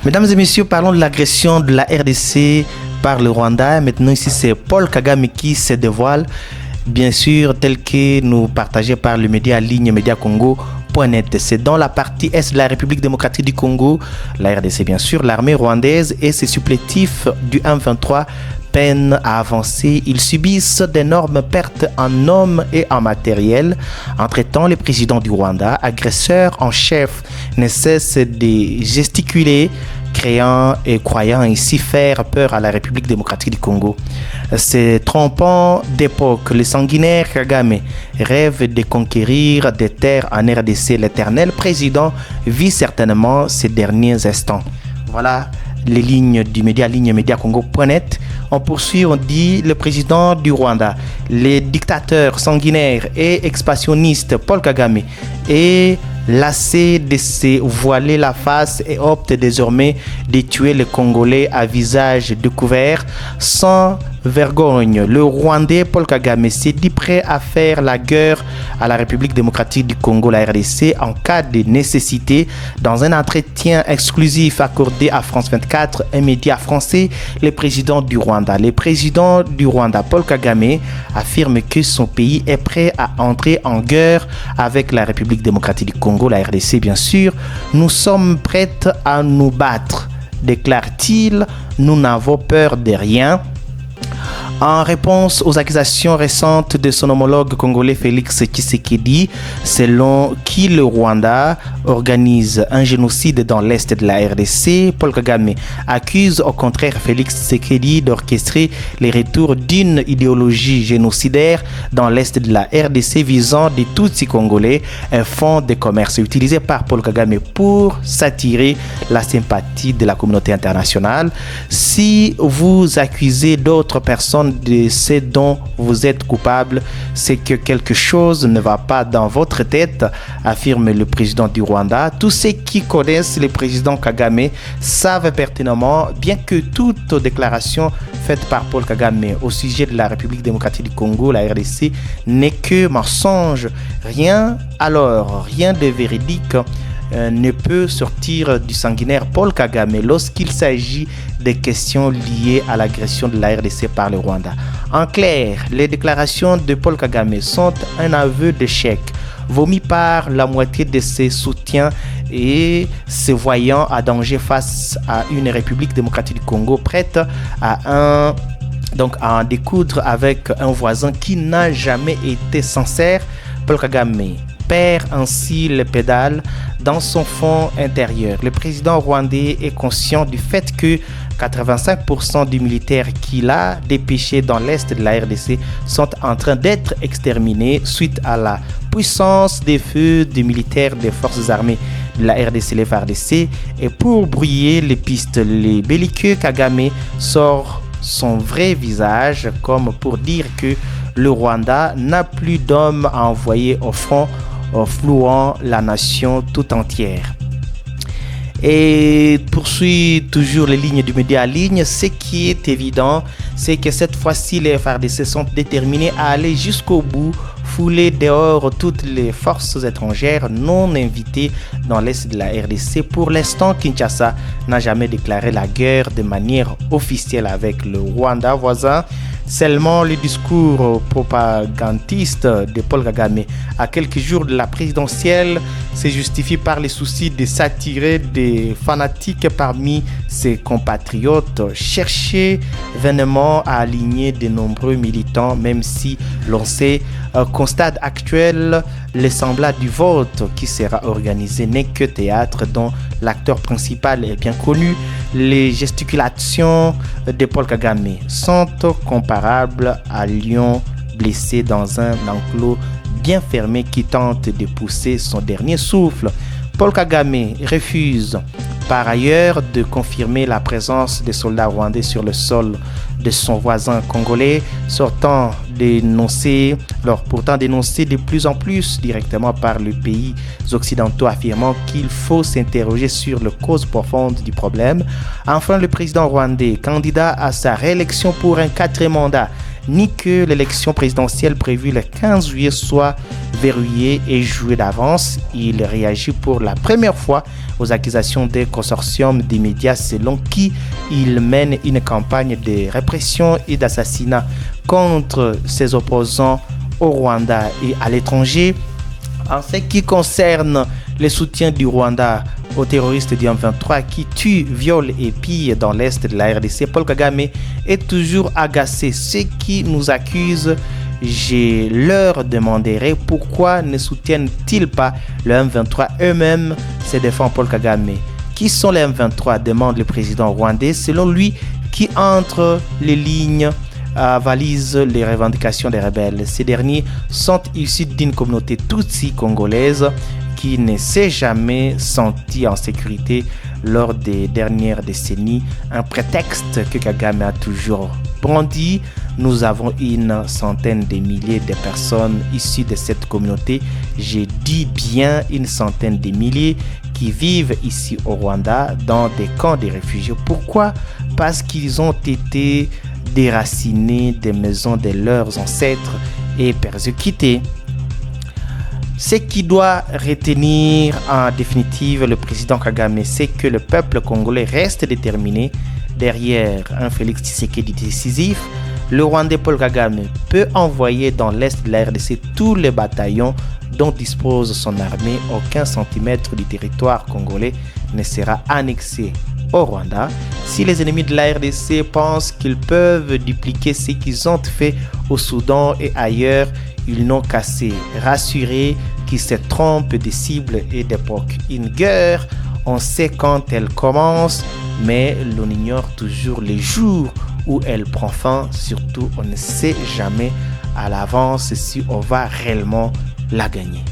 Mesdames et messieurs, parlons de l'agression de la RDC par le Rwanda. Maintenant, ici, c'est Paul Kagame qui se dévoile, bien sûr, tel que nous partagé par le média ligne Média Congo.net. C'est dans la partie Est de la République démocratique du Congo, la RDC bien sûr, l'armée rwandaise et ses supplétifs du M23 peinent à avancer. Ils subissent d'énormes pertes en hommes et en matériel. Entre-temps, le président du Rwanda, agresseur en chef, ne cesse de gesticuler, créant et croyant ainsi faire peur à la République démocratique du Congo. Se trompant d'époque, le sanguinaire Kagame rêve de conquérir des terres en RDC. L'éternel président vit certainement ces derniers instants. Voilà les lignes du média ligne Média Congo.net. On poursuit, on dit le président du Rwanda, le dictateur sanguinaire et expansionniste Paul Kagame est lassé de se voiler la face et opte désormais de tuer les Congolais à visage découvert sans vergogne. Le Rwandais Paul Kagame s'est dit prêt à faire la guerre à la République démocratique du Congo, la RDC, en cas de nécessité. Dans un entretien exclusif accordé à France 24, un média français, le président du Rwanda, Paul Kagame, affirme que son pays est prêt à entrer en guerre avec la République démocratique du Congo, la RDC bien sûr. Nous sommes prêts à nous battre, déclare-t-il. Nous n'avons peur de rien. En réponse aux accusations récentes de son homologue congolais Félix Tshisekedi, selon qui le Rwanda organise un génocide dans l'est de la RDC, Paul Kagame accuse au contraire Félix Tshisekedi d'orchestrer les retours d'une idéologie génocidaire dans l'est de la RDC visant des Tutsis congolais, un fonds de commerce utilisé par Paul Kagame pour s'attirer la sympathie de la communauté internationale. Si vous accusez d'autres personnes de ce dont vous êtes coupable, c'est que quelque chose ne va pas dans votre tête, affirme le président du Rwanda. Tous ceux qui connaissent le président Kagame savent pertinemment, bien que toute déclaration faite par Paul Kagame au sujet de la République démocratique du Congo, la RDC, n'est que mensonge. Rien de véridique ne peut sortir du sanguinaire Paul Kagame lorsqu'il s'agit des questions liées à l'agression de la RDC par le Rwanda. En clair, les déclarations de Paul Kagame sont un aveu d'échec, vomi par la moitié de ses soutiens et se voyant à danger face à une République démocratique du Congo prête à en découdre avec un voisin qui n'a jamais été sincère. Paul Kagame perd ainsi le pédale dans son fond intérieur. Le président rwandais est conscient du fait que 85% des militaires qu'il a dépêchés dans l'est de la RDC sont en train d'être exterminés suite à la puissance des feux des militaires des forces armées de la RDC, les FARDC. Et pour brouiller les pistes, les belliqueux Kagame sort son vrai visage comme pour dire que le Rwanda n'a plus d'hommes à envoyer au front, flouant la nation tout entière. Et poursuit toujours les lignes du média en ligne. Ce qui est évident, c'est que cette fois-ci, les FARDC sont déterminés à aller jusqu'au bout, fouler dehors toutes les forces étrangères non invitées dans l'est de la RDC. Pour l'instant, Kinshasa n'a jamais déclaré la guerre de manière officielle avec le Rwanda voisin. Seulement le discours propagandiste de Paul Kagame à quelques jours de la présidentielle se justifie par les soucis de s'attirer des fanatiques parmi ses compatriotes, chercher vainement à aligner de nombreux militants, même si l'on sait qu'au stade actuel, l'assemblée du vote qui sera organisé n'est que théâtre dont l'acteur principal est bien connu. Les gesticulations de Paul Kagame sont comparables à lion blessé dans un enclos bien fermé qui tente de pousser son dernier souffle. Paul Kagame refuse par ailleurs de confirmer la présence des soldats rwandais sur le sol de son voisin congolais, pourtant dénoncé de plus en plus directement par les pays occidentaux, affirmant qu'il faut s'interroger sur les causes profondes du problème. Enfin, le président rwandais, candidat à sa réélection pour un 4e mandat, ni que l'élection présidentielle prévue le 15 juillet soit verrouillée et jouée d'avance. Il réagit pour la première fois aux accusations des consortiums des médias selon qui il mène une campagne de répression et d'assassinat contre ses opposants au Rwanda et à l'étranger. En ce qui concerne le soutien du Rwanda aux terroristes du M23 qui tuent, violent et pillent dans l'est de la RDC, Paul Kagame est toujours agacé. Ceux qui nous accusent, je leur demanderai pourquoi ne soutiennent-ils pas le M23 eux-mêmes, se défend Paul Kagame. Qui sont les M23 demande le président rwandais, selon lui, qui entre les lignes valise les revendications des rebelles. Ces derniers sont issus d'une communauté tutsi congolaise qui ne s'est jamais sentie en sécurité lors des dernières décennies, un prétexte que Kagame a toujours brandi. Nous avons une centaine de milliers de personnes issues de cette communauté, je dis bien une centaine de milliers, qui vivent ici au Rwanda dans des camps de réfugiés. Pourquoi? Parce qu'ils ont été déracinés des maisons de leurs ancêtres et persécutés. Ce qui doit retenir en définitive le président Kagame, c'est que le peuple congolais reste déterminé derrière un Félix Tshisekedi décisif. Le Rwandais Paul Kagame peut envoyer dans l'est de la RDC tous les bataillons dont dispose son armée. Aucun centimètre du territoire congolais ne sera annexé au Rwanda. Si les ennemis de la RDC pensent qu'ils peuvent dupliquer ce qu'ils ont fait au Soudan et ailleurs, ils n'ont qu'à se rassurer qu'ils se trompent de cibles et d'époque. Une guerre, on sait quand elle commence, mais l'on ignore toujours les jours où elle prend fin. Surtout, on ne sait jamais à l'avance si on va réellement la gagner.